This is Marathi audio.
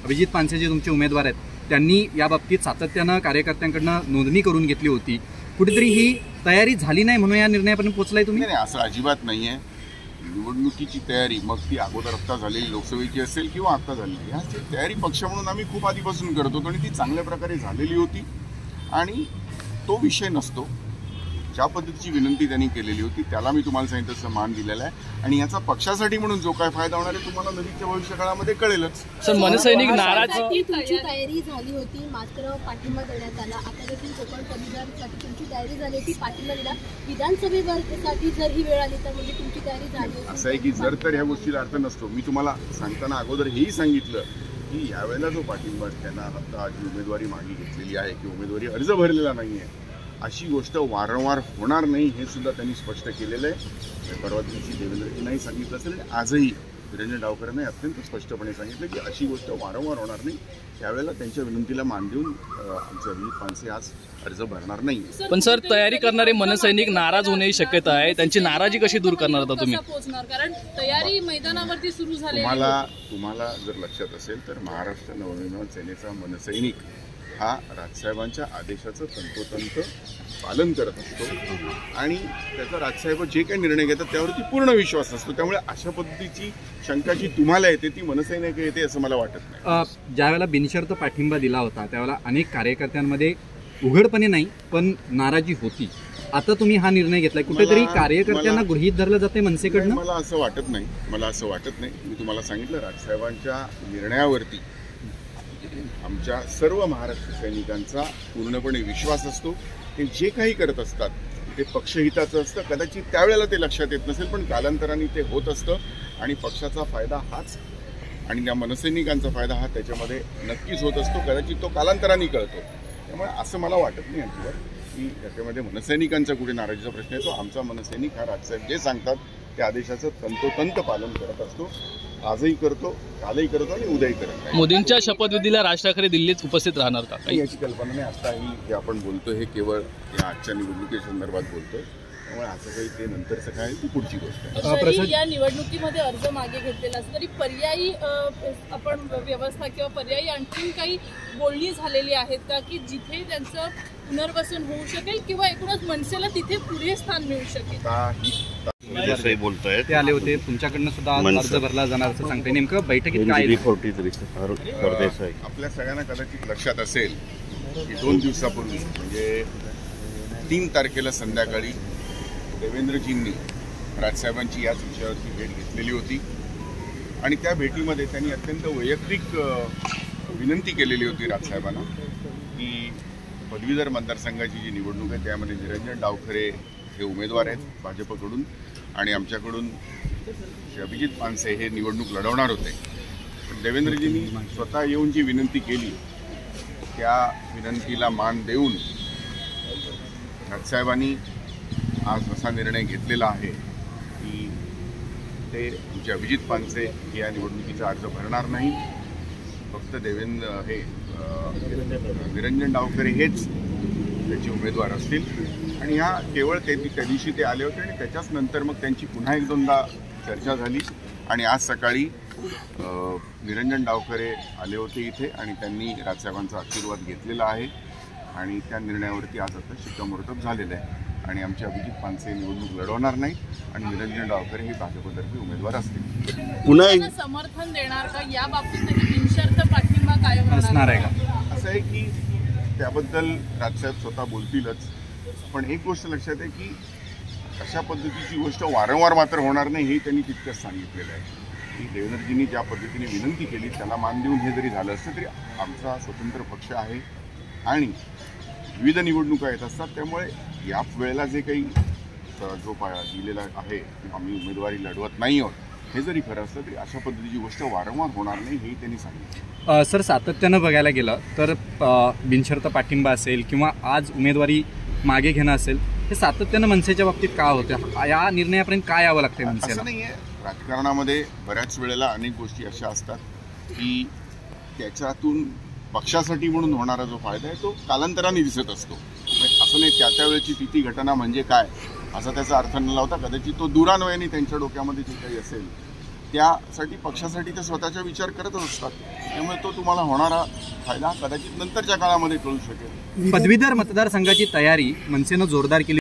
अभिजित पानसे जे तुमचे उमेदवार आहेत त्यांनी या बाबतीत सातत्यानं कार्यकर्त्यांकडनं नोंदणी करून घेतली होती, कुठेतरी ही तयारी झाली नाही म्हणून या निर्णयापर्यंत पोहोचलाय तुम्ही? नाही, असं अजिबात नाही आहे. निवडणुकीची तयारी मग ती अगोदर आत्ता झालेली लोकसभेची असेल किंवा आत्ता झालेली, ह्याची तयारी पक्ष म्हणून आम्ही खूप आधीपासून करत होतो आणि ती चांगल्या प्रकारे झालेली होती. आणि तो विषय नसतो. ज्या पद्धतीची विनंती त्यांनी केलेली होती त्याला मी तुम्हाला सांगितलं तसं मान दिलेला आहे आणि याचा पक्षासाठी म्हणून जो काय फायदा होणार आहे तुम्हाला नजीकच्या भविष्यकाळामध्ये कळेलच. सर, मनसैनिक नाराज. तुमची तयारी झाली होती मात्र पाठिंबा देण्यात आला. आता देखील कोकण पदवीधरसाठी तुमची तयारी झाली होती, पाठिंबा दिला. विधानसभेसाठी जर ही वेळ आली तर म्हणजे तुमची तयारी झाली. असं आहे की जर तर ह्या गोष्टीला अर्थ नसतो. मी तुम्हाला सांगताना अगोदर हेही सांगितलं की यावेळेला जो पाठिंबा त्यांना आता जी उमेदवारी मागे घेतलेली आहे की उमेदवारी अर्ज भरलेला नाही आहे अशी गोष्ट वारंवार होणार नाही हे सुद्धा त्यांनी स्पष्ट केलेलं आहे. परवा दिवशी देवेंद्रजी नाही सांगितलं असेल आणि आजही निरंजन डावकरांनी अत्यंत स्पष्टपणे सांगितलं की अशी गोष्ट वारंवार होणार नाही. त्यावेळेला त्यांच्या विनंतीला मान देऊन आमचे अभिजित पानसे आज अर्ज भरणार नाही. पण सर, तयारी करणारे मनसैनिक नाराज होण्याची शक्यता आहे. त्यांची नाराजी कशी दूर करणार आता तुम्ही? कारण तयारी मैदानावरती सुरू झाली. तुम्हाला जर लक्षात असेल तर महाराष्ट्र नवनिर्माण सेनेचा मनसैनिक हा राजसाहेबांच्या आदेशाचं तंतोतंत पालन करत असतो आणि त्याचा राजसाहेब जे काही निर्णय घेतात त्यावरती पूर्ण विश्वास असतो. त्यामुळे अशा पद्धतीची शंका जी तुम्हाला येते ती मनसैनिक येते असं मला वाटत नाही. ज्यावेळेला बिनशर्त पाठिंबा दिला होता त्यावेळेला अनेक कार्यकर्त्यांमध्ये उघडपणे नाही पण नाराजी होती. आता तुम्ही हा निर्णय घेतलाय, कुठेतरी कार्यकर्त्यांना गृहीत धरलं जाते मनसेकडनं? मला असं वाटत नाही. मी तुम्हाला सांगितलं राजसाहेबांच्या निर्णयावरती आमच्या सर्व महाराष्ट्र सैनिकांचा पूर्णपणे विश्वास असतो. ते जे काही करत असतात ते पक्षहिताचं असतं. कदाचित त्यावेळेला ते लक्षात येत नसेल पण कालांतराने ते होत असतं आणि पक्षाचा फायदा हाच आणि त्या मनसैनिकांचा फायदा हा त्याच्यामध्ये नक्कीच होत असतो. कदाचित तो कालांतराने कळतो. त्यामुळे असं मला वाटत नाही अजिबात की त्याच्यामध्ये मनसैनिकांचा कुठे नाराजीचा प्रश्न येतो. आमचा मनसैनिक हा राजसाहेब जे सांगतात त्या आदेशाचं तंतोतंत पालन करत असतो. आजही करतो, कालही करतो आणि उद्याही करत नाही. मोदींच्या शपथविधीला राज ठाकरे दिल्लीत उपस्थित राहणार का? याची कल्पना नाही. आता ही जे आपण बोलतोय हे केवळ या आजच्या निवडणुकीसंदर्भात बोलतोय. त्यामुळे असं काही ते नंतरचं काय ती पुढची गोष्ट आहे. या निवडणुकीमध्ये अर्ज मागे घेतलेला असला तरी पर्यायी आपण व्यवस्था किंवा पर्यायी आणखी काही बोलणी झालेली आहेत का की जिथे त्यांचं पुनर्वसन होऊ शकेल किंवा एकूणच मनसेला तिथे पुढे स्थान मिळू शकेल? बोलतोय ते आले होते, तुमच्याकडनं सुद्धा अर्ज भरला जाणार असं सांगते. नेमकं बैठकीत काय? आपल्या सगळ्यांना कदाचित लक्षात असेल की 2 दिवसापूर्वी म्हणजे 3 तारखेला संध्याकाळी देवेंद्रजींनी राजसाहेबांची याच विषयावरती भेट घेतलेली होती आणि त्या भेटीमध्ये त्यांनी अत्यंत वैयक्तिक विनंती केलेली होती राजसाहेबांना की पदवीधर मतदारसंघाची जी निवडणूक आहे त्यामध्ये निरंजन डावखरे हे उमेदवार आहेत भाजपकडून आणि आमच्याकडून अभिजित पानसे हे निवडणूक लढवणार होते. पण देवेंद्रजींनी स्वतः येऊन जी विनंती केली त्या विनंतीला मान देऊन राजसाहेबांनी आज असा निर्णय घेतलेला आहे की ते आमचे अभिजित पानसे या निवडणुकीचा अर्ज भरणार नाही. फक्त निरंजन डावखरे हेच त्याचे उमेदवार असतील आणि ह्या केवळ त्या दिवशी ते आले होते आणि त्याच्याच नंतर मग त्यांची पुन्हा 1-2दा चर्चा झाली आणि आज सकाळी निरंजन डावखरे आले होते इथे आणि त्यांनी राजसाहेबांचा आशीर्वाद घेतलेला आहे आणि त्या निर्णयावरती आज आता शिक्कामोर्तब झालेलं आहे आणि आमचे अभिजित पानसे निवडणूक लढवणार नाही आणि निरंजन डावखरे हे भाजपतर्फे उमेदवार असतील. पुन्हा समर्थन देणार का या बाबतीत बिनशर्त पाठिंबा कायम असणार आहे का? असं आहे की त्याबद्दल राजसाहेब स्वतः बोलतीलच. पण एक गोष्ट लक्षात आहे की अशा पद्धतीची गोष्ट वारंवार मात्र होणार नाही हे त्यांनी तितकंच सांगितलेलं आहे की देवेंद्रजींनी ज्या पद्धतीने विनंती केली त्याला मान देऊन हे जरी झालं असतं तरी आमचा स्वतंत्र पक्ष आहे आणि विविध निवडणुका येत असतात. त्यामुळे या वेळेला जे काही जो दिलेला आहे की आम्ही उमेदवारी लढवत नाही आहोत हे जरी खरं असलं तरी अशा पद्धतीची गोष्ट वारंवार होणार नाही हेही त्यांनी सांगितलं. सर, सातत्यानं बघायला गेलं तर बिनशर्त पाठिंबा असेल किंवा आज उमेदवारी मागे घेणं असेल हे सातत्यानं मनसेच्या बाबतीत का होतं? या निर्णयापर्यंत काय यावं लागतं मनसेला? असं नाही आहे. राजकारणामध्ये बऱ्याच वेळेला अनेक गोष्टी अशा असतात की त्याच्यातून पक्षासाठी म्हणून होणारा जो फायदा आहे तो कालांतराने दिसत असतो. असं नाही त्या वेळेची ती घटना म्हणजे काय असा त्याचा अर्थ न लावता कदाचित तो दुरान्वयाने त्यांच्या डोक्यामध्ये जे काही असेल त्यासाठी पक्षासाठी ते स्वतःचा विचार करतच असतात. त्यामुळे तो तुम्हाला होणारा फायदा कदाचित नंतरच्या काळामध्ये कळू शकेल. पदवीधर मतदारसंघाची तयारी मनसेनं जोरदार केली.